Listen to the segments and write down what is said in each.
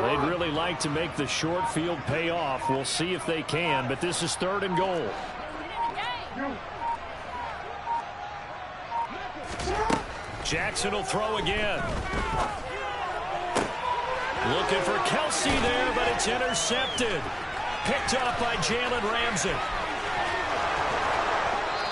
They'd really like to make the short field pay off. We'll see if they can, but this is 3rd and goal. Jackson will throw again. Looking for Kelsey there, but it's intercepted. Picked up by Jalen Ramsey.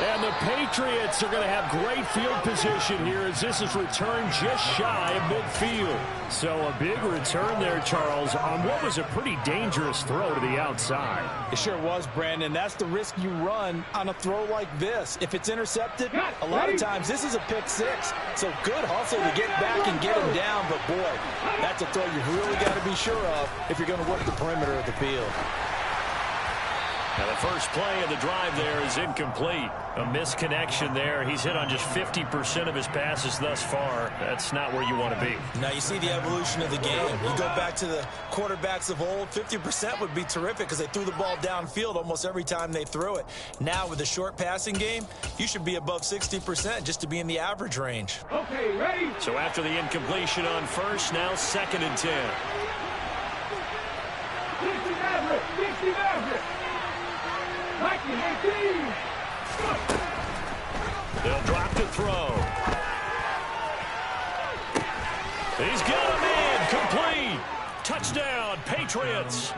And the Patriots are going to have great field position here as this is returned just shy of midfield. So a big return there, Charles, on what was a pretty dangerous throw to the outside. It sure was, Brandon. That's the risk you run on a throw like this. If it's intercepted, a lot of times this is a pick six. So good hustle to get back and get him down. But, boy, that's a throw you've really got to be sure of if you're going to work the perimeter of the field. Now the first play of the drive there is incomplete. A misconnection there. He's hit on just 50% of his passes thus far. That's not where you want to be. Now you see the evolution of the game. You go back to the quarterbacks of old, 50% would be terrific because they threw the ball downfield almost every time they threw it. Now with the short passing game, you should be above 60% just to be in the average range. Okay, ready? So after the incompletion on first, now 2nd and 10. 60 Maverick, 60 Maverick. They'll drop to throw. He's got him in. Complete. Touchdown, Patriots.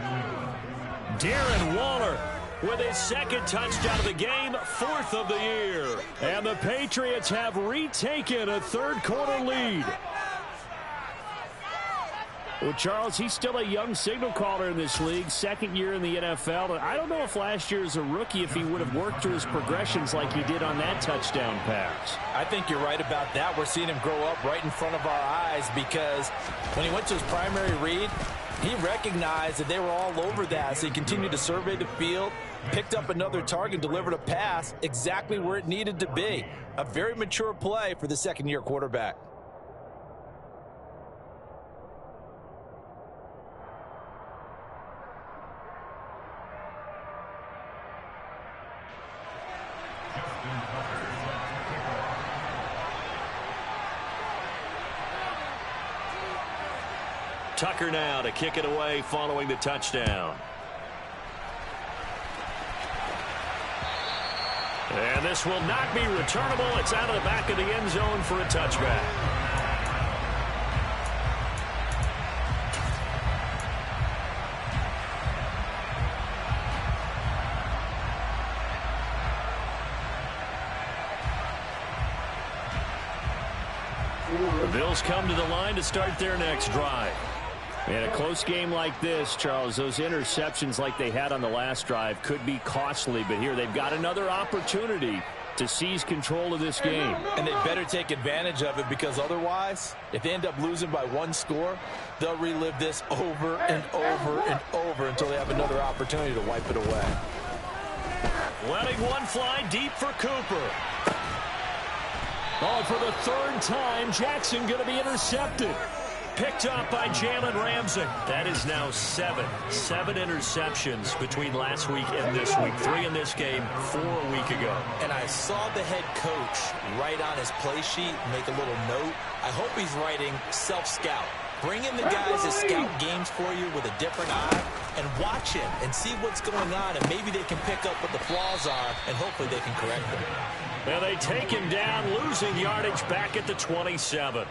Darren Waller with his 2nd touchdown of the game, 4th of the year. And the Patriots have retaken a 3rd quarter lead. Well, Charles, he's still a young signal caller in this league, 2nd year in the NFL. I don't know if last year as a rookie if he would have worked through his progressions like he did on that touchdown pass. I think you're right about that. We're seeing him grow up right in front of our eyes because when he went to his primary read, he recognized that they were all over that. So he continued to survey the field, picked up another target, delivered a pass exactly where it needed to be. A very mature play for the 2nd-year quarterback. Tucker now to kick it away following the touchdown. And this will not be returnable. It's out of the back of the end zone for a touchback. The Bills come to the line to start their next drive. In a close game like this, Charles, those interceptions like they had on the last drive could be costly, but here they've got another opportunity to seize control of this game. And they better take advantage of it because otherwise, if they end up losing by 1 score, they'll relive this over and over and over until they have another opportunity to wipe it away. Letting one fly deep for Cooper. Oh, for the 3rd time, Jackson going to be intercepted. Picked up by Jalen Ramsey. That is now 7 interceptions between last week and this week. 3 in this game, 4 a week ago. And I saw the head coach write on his play sheet, make a little note. I hope he's writing self-scout. Bring in the guys that scout games for you with a different eye and watch him and see what's going on, and maybe they can pick up what the flaws are, and hopefully they can correct them. Well, they take him down, losing yardage back at the 27.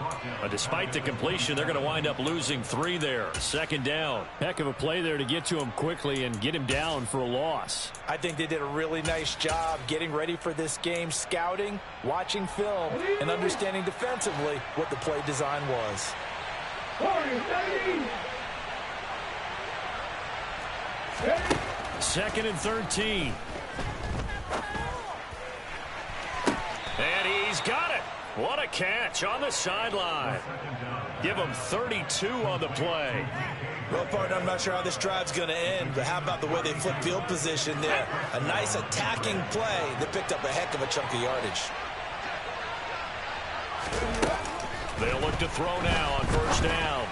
Despite the completion, they're going to wind up losing 3 there. 2nd down. Heck of a play there to get to him quickly and get him down for a loss. I think they did a really nice job getting ready for this game, scouting, watching film, and understanding defensively what the play design was. 2nd and 13. And he's got it. What a catch on the sideline. Give him 32 on the play. Well, partner, I'm not sure how this drive's going to end, but how about the way they flip field position there? A nice attacking play that picked up a heck of a chunk of yardage. They'll look to throw now on 1st down.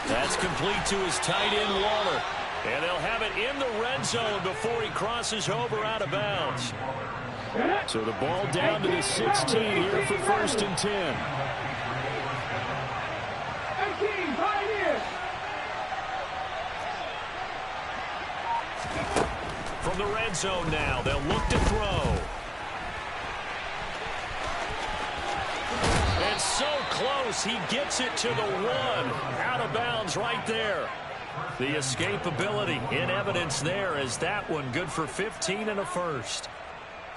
That's complete to his tight end, Waller. And they'll have it in the red zone before he crosses over out of bounds. So the ball down to the 16 here for 1st and 10. the red zone now. They'll look to throw. And so close, he gets it to the 1. Out of bounds right there. The escapability in evidence there as that one good for 15 and a first.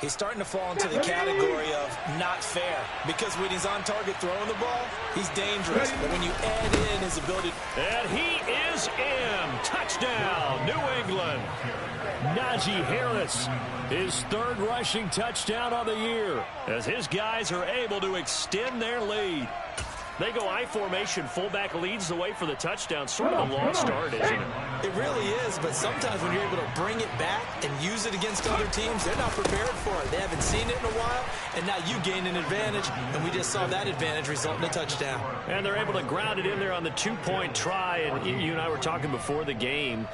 He's starting to fall into the category of not fair, because when he's on target throwing the ball, he's dangerous. But when you add in his ability... And he is in. Touchdown, New England. Najee Harris, his third rushing touchdown of the year, as his guys are able to extend their lead. They go I formation. Fullback leads the way for the touchdown. Sort of a long start, isn't it? It really is, but sometimes when you're able to bring it back and use it against other teams, they're not prepared for it. They haven't seen it in a while, and now you gain an advantage, and we just saw that advantage result in a touchdown. And they're able to ground it in there on the two-point try, and you and I were talking before the game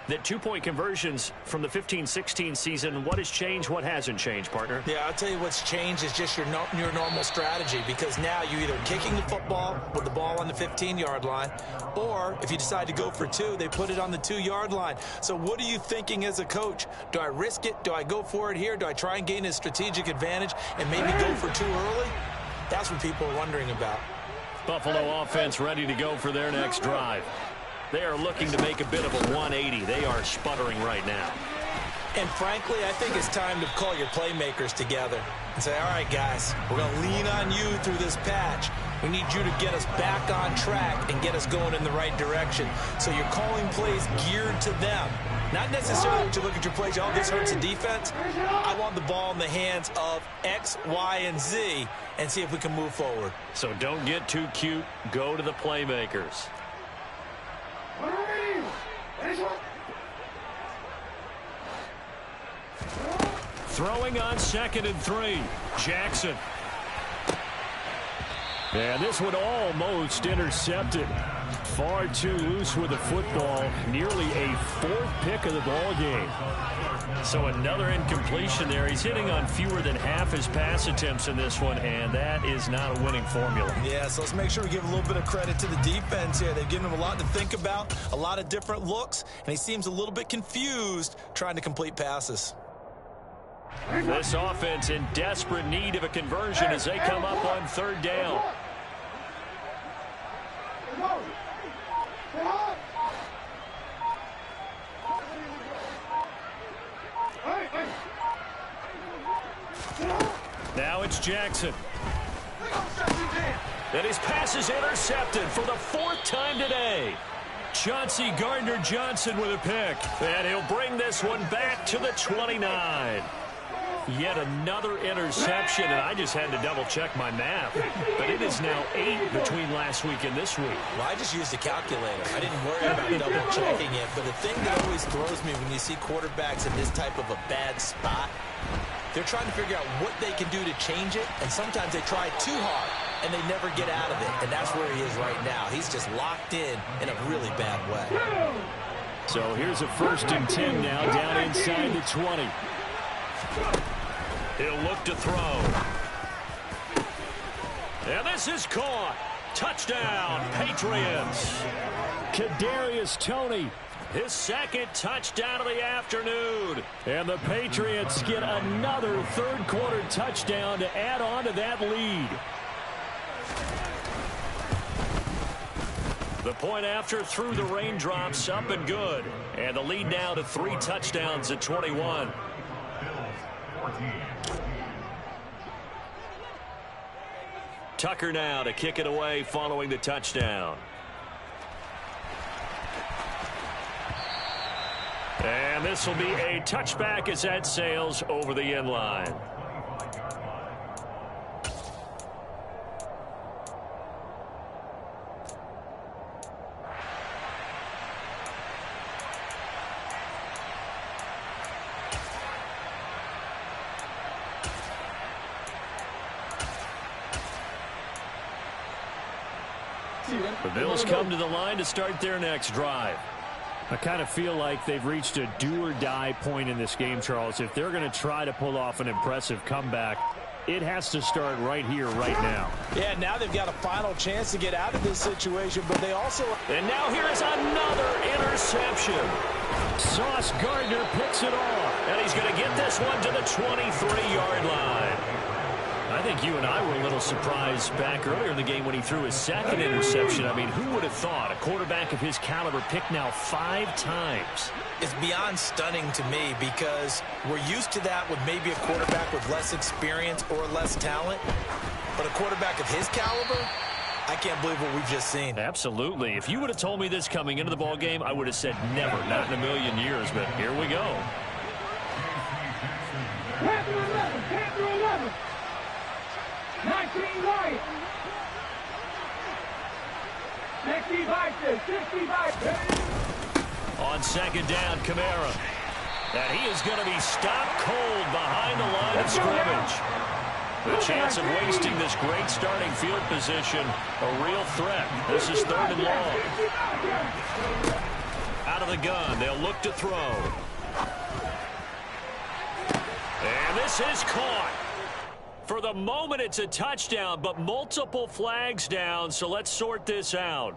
that two-point conversions from the 15-16 season, what has changed, what hasn't changed, partner? Yeah, I'll tell you what's changed is just your normal strategy, because now you're either kicking the football with the ball on the 15-yard line, or if you decide to go for 2, they put it on the 2-yard line. So what are you thinking as a coach? Do I risk it? Do I go for it here? Do I try and gain a strategic advantage and maybe go for 2 early? That's what people are wondering about. Buffalo offense ready to go for their next drive. They are looking to make a bit of a 180. They are sputtering right now. And frankly, I think it's time to call your playmakers together and say, all right, guys, we're going to lean on you through this patch. We need you to get us back on track and get us going in the right direction. So you're calling plays geared to them. Not necessarily to look at your plays, oh, this hurts the defense. I want the ball in the hands of X, Y, and Z and see if we can move forward. So don't get too cute. Go to the playmakers. Throwing on 2nd and 3. Jackson. And this one almost intercepted. Far too loose with the football. Nearly a 4th pick of the ball game. So another incompletion there. He's hitting on fewer than half his pass attempts in this one, and that is not a winning formula. Yeah, so let's make sure we give a little bit of credit to the defense here. They've given him a lot to think about, a lot of different looks, and he seems a little bit confused trying to complete passes. This offense in desperate need of a conversion as they come up on 3rd down. Now it's Jackson. And his pass is intercepted for the 4th time today. Chauncey Gardner-Johnson with a pick. And he'll bring this one back to the 29. Yet another interception, and I just had to double-check my math. But it is now 8 between last week and this week. Well, I just used a calculator. I didn't worry about double-checking it. But the thing that always throws me when you see quarterbacks in this type of a bad spot, they're trying to figure out what they can do to change it, and sometimes they try too hard, and they never get out of it. And that's where he is right now. He's just locked in a really bad way. So here's a 1st and 10 now down inside the 20. He'll look to throw. And this is caught. Touchdown, Patriots. Kadarius Toney, his 2nd touchdown of the afternoon. And the Patriots get another 3rd quarter touchdown to add on to that lead. The point after through the raindrops, up and good. And the lead now to 3 touchdowns at 21. Tucker now to kick it away following the touchdown. And this will be a touchback as that sails over the end line. The Bills come to the line to start their next drive. I kind of feel like they've reached a do-or-die point in this game, Charles. If they're going to try to pull off an impressive comeback, it has to start right here, right now. Yeah, now they've got a final chance to get out of this situation, but they also... And now here is another interception. Sauce Gardner picks it off. And he's going to get this one to the 23-yard line. I think you and I were a little surprised back earlier in the game when he threw his second interception. I mean, who would have thought a quarterback of his caliber picked now 5 times? It's beyond stunning to me because we're used to that with maybe a quarterback with less experience or less talent. But a quarterback of his caliber, I can't believe what we've just seen. Absolutely. If you would have told me this coming into the ball game, I would have said never, not in a million years. But here we go. Panther 11, Panther 11. 19 right. 65 65. On second down, Kamara. And he is going to be stopped cold behind the line of scrimmage. The chance of wasting this great starting field position, a real threat. This is 3rd and long. Out of the gun, they'll look to throw. And this is caught. For the moment, it's a touchdown, but multiple flags down, so let's sort this out.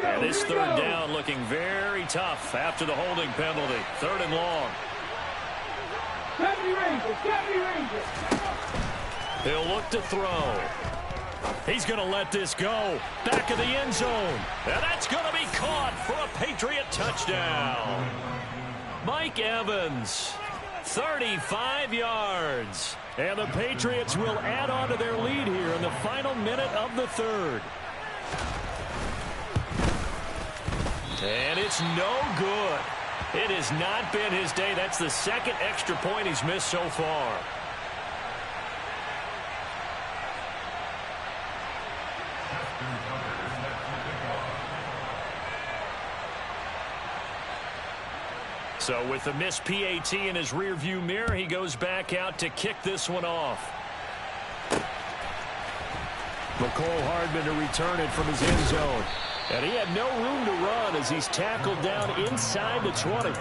And this 3rd down looking very tough after the holding penalty. 3rd and long. 70 Rangers. He'll look to throw. He's going to let this go. Back of the end zone. And that's going to be caught for a Patriot touchdown. Mike Evans, 35 yards. And the Patriots will add on to their lead here in the final minute of the 3rd. And it's no good. It has not been his day. That's the 2nd extra point he's missed so far. So with the missed PAT in his rearview mirror, he goes back out to kick this one off. McCole Hardman to return it from his end zone. And he had no room to run as he's tackled down inside the 20.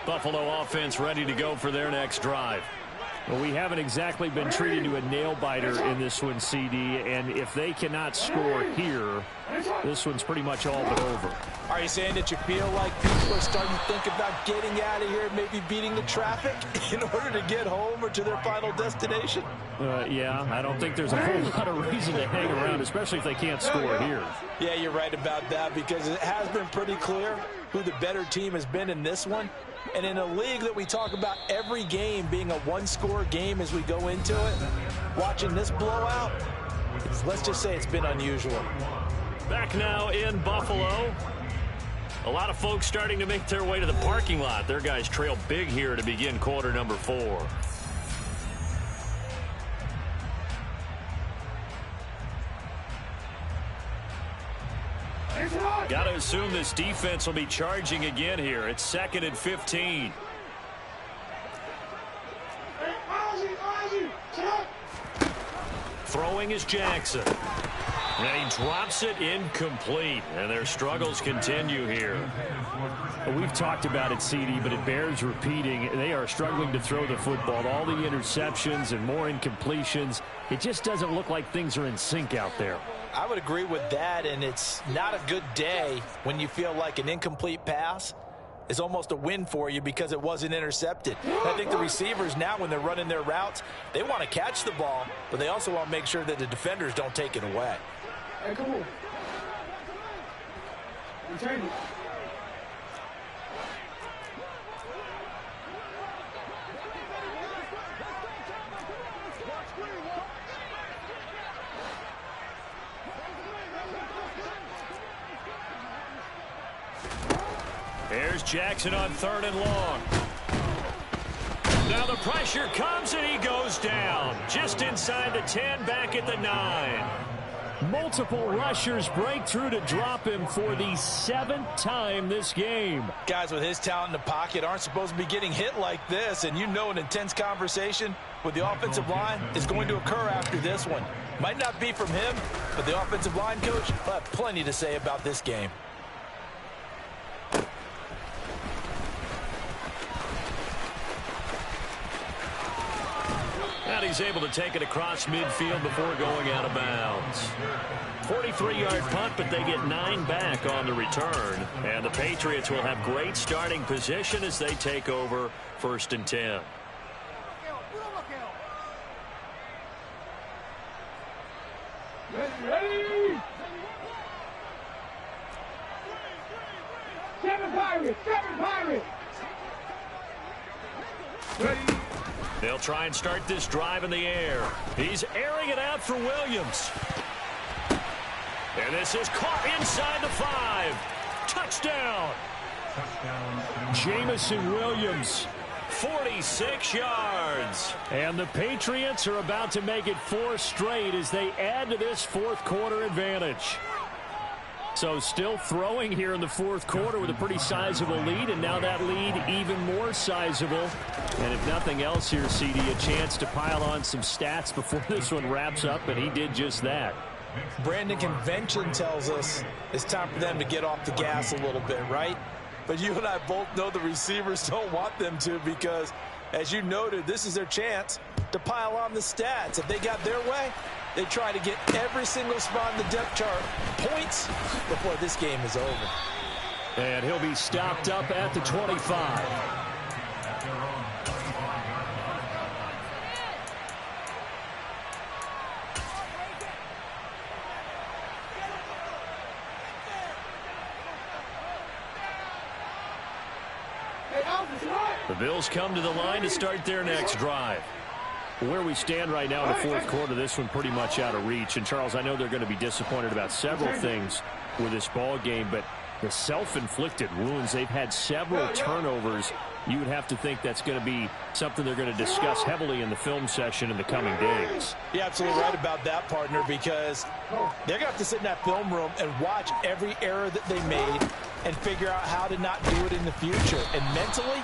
Buffalo offense ready to go for their next drive. Well, we haven't exactly been treated to a nail-biter in this one, CD, and if they cannot score here, this one's pretty much all but over. Are you saying that you feel like people are starting to think about getting out of here, maybe beating the traffic in order to get home or to their final destination? Yeah, I don't think there's a whole lot of reason to hang around, especially if they can't score here. Yeah, you're right about that because it has been pretty clear who the better team has been in this one. And in a league that we talk about every game being a one-score game as we go into it, watching this blowout, let's just say it's been unusual. Back now in Buffalo. A lot of folks starting to make their way to the parking lot. Their guys trail big here to begin quarter number 4. Got to assume this defense will be charging again here. It's 2nd and 15. Throwing is Jackson. And he drops it incomplete. And their struggles continue here. We've talked about it, CD, but it bears repeating. They are struggling to throw the football. All the interceptions and more incompletions. It just doesn't look like things are in sync out there. I would agree with that, and it's not a good day when you feel like an incomplete pass is almost a win for you because it wasn't intercepted. I think the receivers now, when they're running their routes, they want to catch the ball, but they also want to make sure that the defenders don't take it away. Hey, come on. Return it. Here's Jackson on 3rd and long. Now the pressure comes and he goes down. Just inside the 10, back at the 9. Multiple rushers break through to drop him for the 7th time this game. Guys with his talent in the pocket aren't supposed to be getting hit like this, and you know an intense conversation with the offensive line is going to occur after this one. Might not be from him, but the offensive line coach will have plenty to say about this game. he's able to take it across midfield before going out of bounds. 43-yard punt, but they get 9 back on the return. And the Patriots will have great starting position as they take over 1st and 10. Ready! 7 Pirates! 7 Pirates! Ready! They'll try and start this drive in the air. He's airing it out for Williams. And this is caught inside the 5. Touchdown. Jamison Williams, 46 yards. And the Patriots are about to make it 4 straight as they add to this 4th quarter advantage. So still throwing here in the 4th quarter with a pretty sizable lead, and now that lead even more sizable. And if nothing else here, CD, a chance to pile on some stats before this one wraps up, and he did just that. Brandon, convention tells us it's time for them to get off the gas a little bit, right? But you and I both know the receivers don't want them to, because, as you noted, this is their chance to pile on the stats. If they got their way, they try to get every single spot in the depth chart points before this game is over. And he'll be stopped up at the 25. The Bills come to the line to start their next drive. Where we stand right now in the 4th quarter, this one pretty much out of reach. And, Charles, I know they're going to be disappointed about several things with this ball game, but the self-inflicted wounds, they've had several turnovers. You would have to think that's going to be something they're going to discuss heavily in the film session in the coming days. You're absolutely right about that, partner, because they're going to have to sit in that film room and watch every error that they made and figure out how to not do it in the future. And mentally,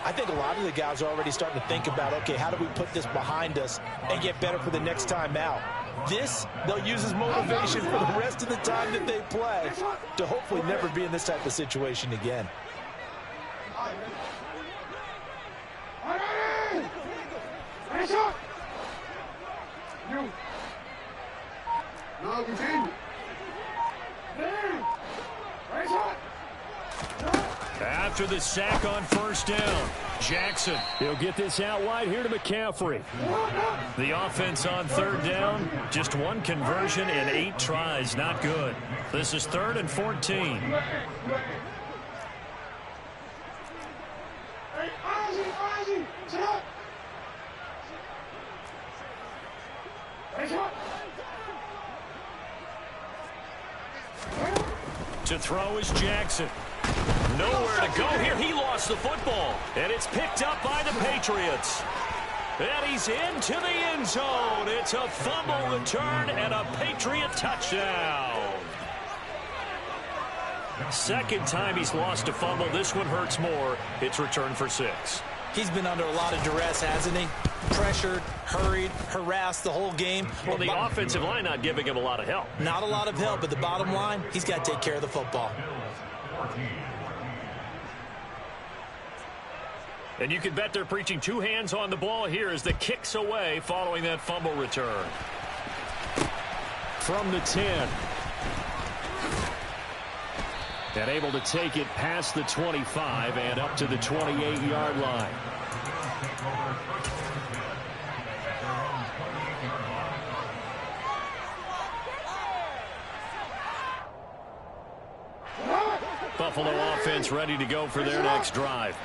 I think a lot of the guys are already starting to think about, okay, how do we put this behind us and get better for the next time out? This, they'll use as motivation for the rest of the time that they play to hopefully never be in this type of situation again. Now continue. After the sack on 1st down, Jackson, he'll get this out wide here to McCaffrey. The offense on 3rd down, just 1 conversion in 8 tries, not good. This is 3rd and 14. Hey, Ozzie, sit up. To throw is Jackson. Nowhere to go here. He lost the football. And it's picked up by the Patriots. And he's into the end zone. It's a fumble return and a Patriot touchdown. 2nd time he's lost a fumble. This one hurts more. It's returned for 6. He's been under a lot of duress, hasn't he? Pressured, hurried, harassed the whole game. Well, the offensive line not giving him a lot of help. Not a lot of help, but the bottom line, he's got to take care of the football. And you can bet they're preaching 2 hands on the ball here as the kick's away following that fumble return. From the 10. And able to take it past the 25 and up to the 28-yard line. Buffalo offense ready to go for their next drive.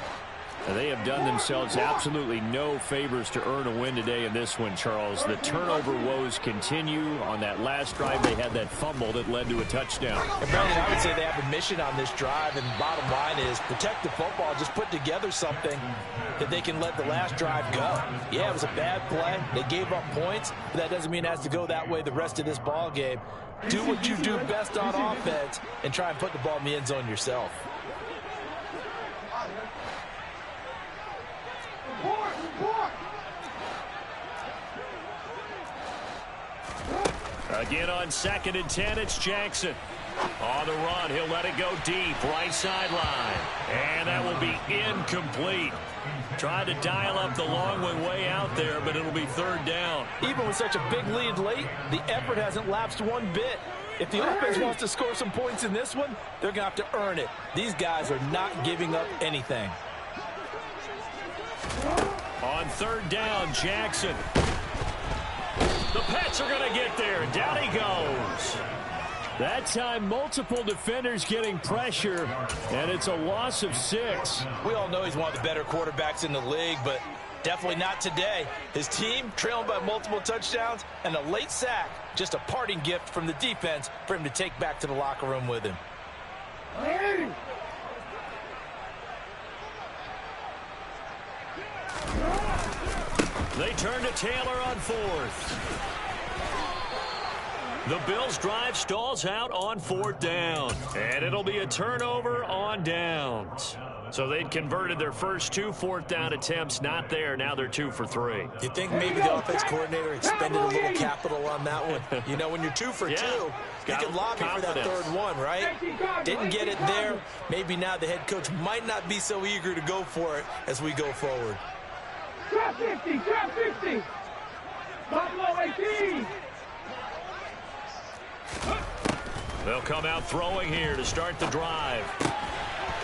They have done themselves absolutely no favors to earn a win today in this one, Charles. The turnover woes continue. On that last drive, they had that fumble that led to a touchdown. And Brandon, I would say they have a mission on this drive, and the bottom line is protect the football. Just put together something that they can let the last drive go. Yeah, it was a bad play. They gave up points, but that doesn't mean it has to go that way the rest of this ball game. Do what you do best on offense and try and put the ball in the end zone yourself. Again on 2nd and 10, it's Jackson. On the run, he'll let it go deep, right sideline. And that will be incomplete. Tried to dial up the long way out there, but it'll be third down. Even with such a big lead late, the effort hasn't lapsed one bit. If the offense wants to score some points in this one, they're going to have to earn it. These guys are not giving up anything. On third down, Jackson. The Pets are going to get there. Down he goes. That time, multiple defenders getting pressure, and it's a loss of 6. We all know he's one of the better quarterbacks in the league, but definitely not today. His team trailing by multiple touchdowns and a late sack. Just a parting gift from the defense for him to take back to the locker room with him. They turn to Taylor on 4th. The Bills' drive stalls out on 4th down, and it'll be a turnover on downs. So they'd converted their first 2 4th down attempts, not there. Now they're 2 for 3. You think maybe the offense coordinator expended a little capital on that one? You know, when you're 2 for 2, you can lobby for that third one, right? Didn't get it there. Maybe now the head coach might not be so eager to go for it as we go forward. Drop 50, drop 50. Buffalo 18. They'll come out throwing here to start the drive.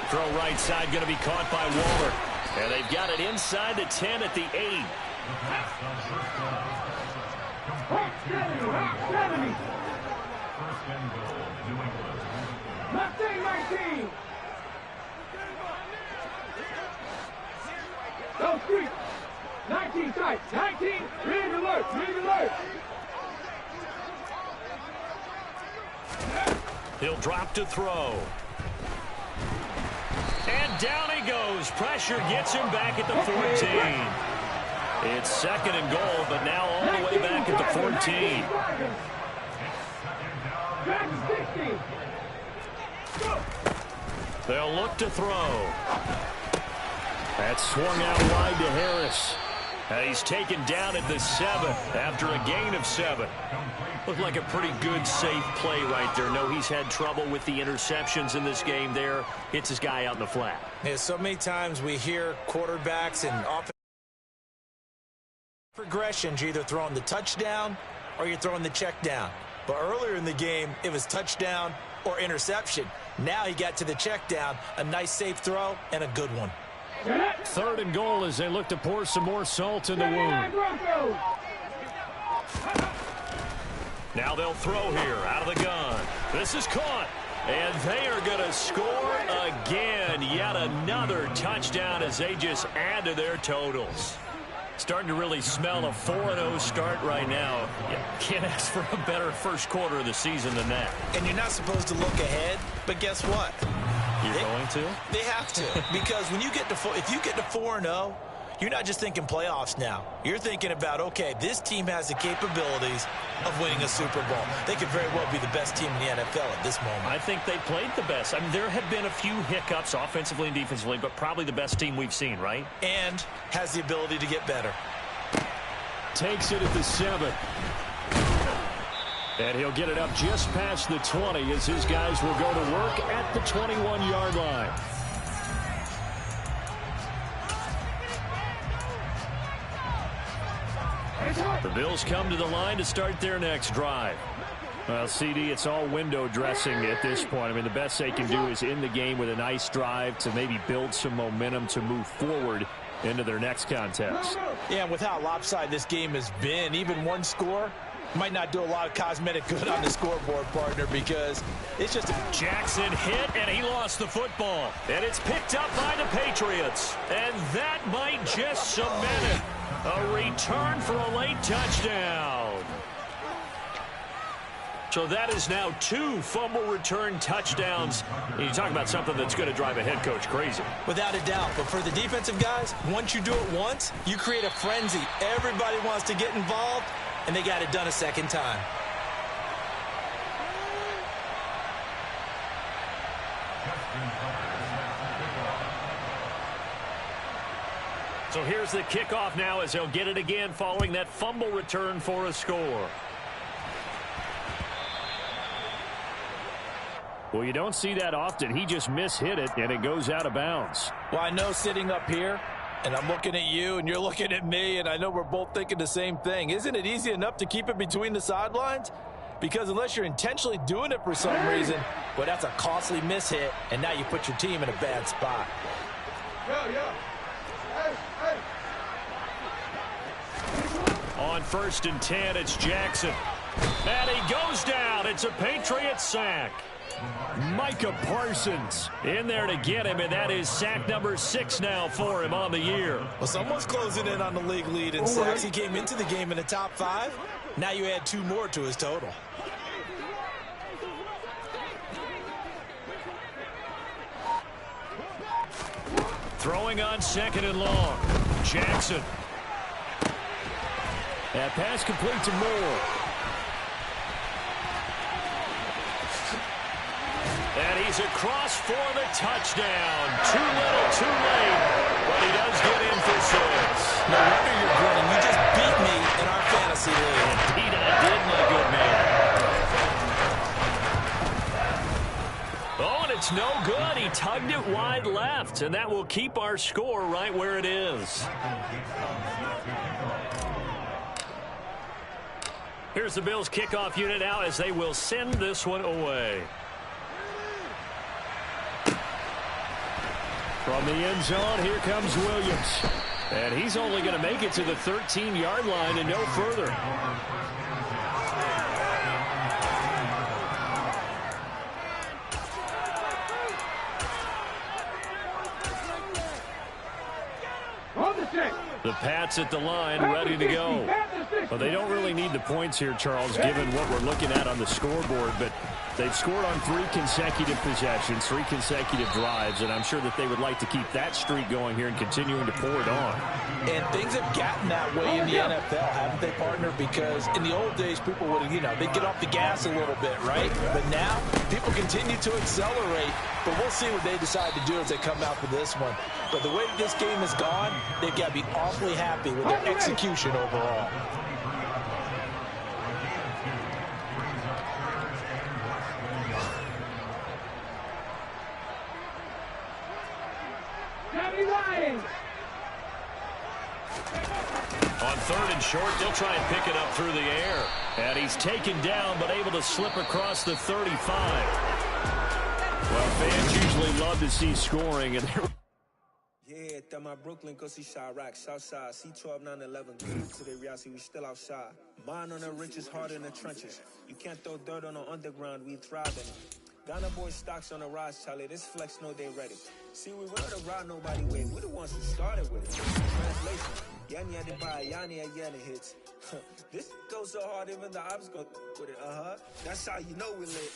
Throw right side going to be caught by Waller. And they've got it inside the 10 at the 8. Hot 70. Mustang 19. Go street. 19 tight. 19. Read alert. Read alert. He'll drop to throw. And down he goes. Pressure gets him back at the 14. It's 2nd and goal, but now all the way back at the 14. They'll look to throw. That's swung out wide to Harris. And he's taken down at the 7 after a gain of 7. Looked like a pretty good, safe play right there. No, he's had trouble with the interceptions in this game there. Hits his guy out in the flat. Yeah, so many times we hear quarterbacks and offense progressions. You're either throwing the touchdown or you're throwing the check down. But earlier in the game, it was touchdown or interception. Now he got to the check down, a nice safe throw, and a good one. 3rd and goal as they look to pour some more salt in the wound. Now they'll throw here out of the gun. This is caught. And they are going to score again. Yet another touchdown as they just add to their totals. Starting to really smell a 4-0 start right now. You can't ask for a better first quarter of the season than that. And you're not supposed to look ahead, but guess what? You're going to? They have to. Because when you get to if you get to 4-0, you're not just thinking playoffs now. You're thinking about, okay, this team has the capabilities of winning a Super Bowl. They could very well be the best team in the NFL at this moment. I think they played the best. I mean, there have been a few hiccups offensively and defensively, but probably the best team we've seen, right? And has the ability to get better. Takes it at the 7. And he'll get it up just past the 20 as his guys will go to work at the 21-yard line. The Bills come to the line to start their next drive. Well, CD, it's all window dressing at this point. I mean, the best they can do is end the game with a nice drive to maybe build some momentum to move forward into their next contest. Yeah, with how lopsided this game has been, even one score might not do a lot of cosmetic good on the scoreboard, partner, because it's just Jackson hit, and he lost the football. And it's picked up by the Patriots. And that might just cement it. A return for a late touchdown. So that is now 2 fumble return touchdowns. You talk about something that's going to drive a head coach crazy. Without a doubt. But for the defensive guys, once you do it once, you create a frenzy. Everybody wants to get involved, and they got it done a second time. So here's the kickoff now as they'll get it again following that fumble return for a score. Well, you don't see that often. He just mishit it, and it goes out of bounds. Well, I know sitting up here, And I'm looking at you, and you're looking at me, and I know we're both thinking the same thing. Isn't it easy enough to keep it between the sidelines? Because unless you're intentionally doing it for some reason, well, that's a costly miss hit, and now you put your team in a bad spot. On 1st and 10, it's Jackson. And he goes down. It's a Patriots sack. Micah Parsons in there to get him, and that is sack number 6 now for him on the year. Well, someone's closing in on the league lead in sacks. He came into the game in the top 5. Now you add 2 more to his total. Throwing on 2nd and long. Jackson. That pass complete to Moore. And he's across for the touchdown. Too little, too late. But he does get in for 6. No wonder you're grinning. You just beat me in our fantasy league. Indeed I did, my good man. Oh, and it's no good. He tugged it wide left, and that will keep our score right where it is. Here's the Bills kickoff unit now as they will send this one away. From the end zone, here comes Williams. And he's only going to make it to the 13-yard line and no further. The Pats at the line, ready to go. Well, they don't really need the points here, Charles, given what we're looking at on the scoreboard, but they've scored on 3 consecutive possessions, 3 consecutive drives, and I'm sure that they would like to keep that streak going here and continuing to pour it on. And things have gotten that way in the NFL, haven't they, partner? Because in the old days, people would, they'd get off the gas a little bit, right? But now, people continue to accelerate, but we'll see what they decide to do as they come out for this one. But the way that this game has gone, they've got to be awfully happy with their execution overall. On 3rd and short, they'll try and pick it up through the air. And he's taken down, but able to slip across the 35. Well, fans usually love to see scoring, and they're... Yeah, that my Brooklyn, go see Chirac, Southside, C12, 911, good to the reality, we still outside. Mine on the riches, hard in the trenches. You can't throw dirt on the underground, we thriving. Ghana boys stocks on the rise, Charlie, this flex know they ready. See, we weren't to ride nobody way, we the ones who started with it. Translation, Yanni had to buy, Yanni had Yanni hits. This goes so hard, even the ops go with it, That's how you know we lit.